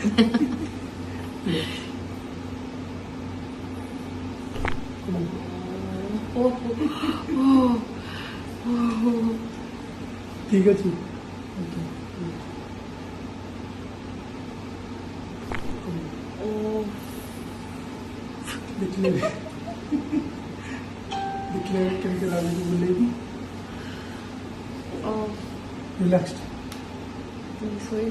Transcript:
ठीक अच्छे डिक्लेयर करके डालने को बोलेगी रिलैक्स्ड सोई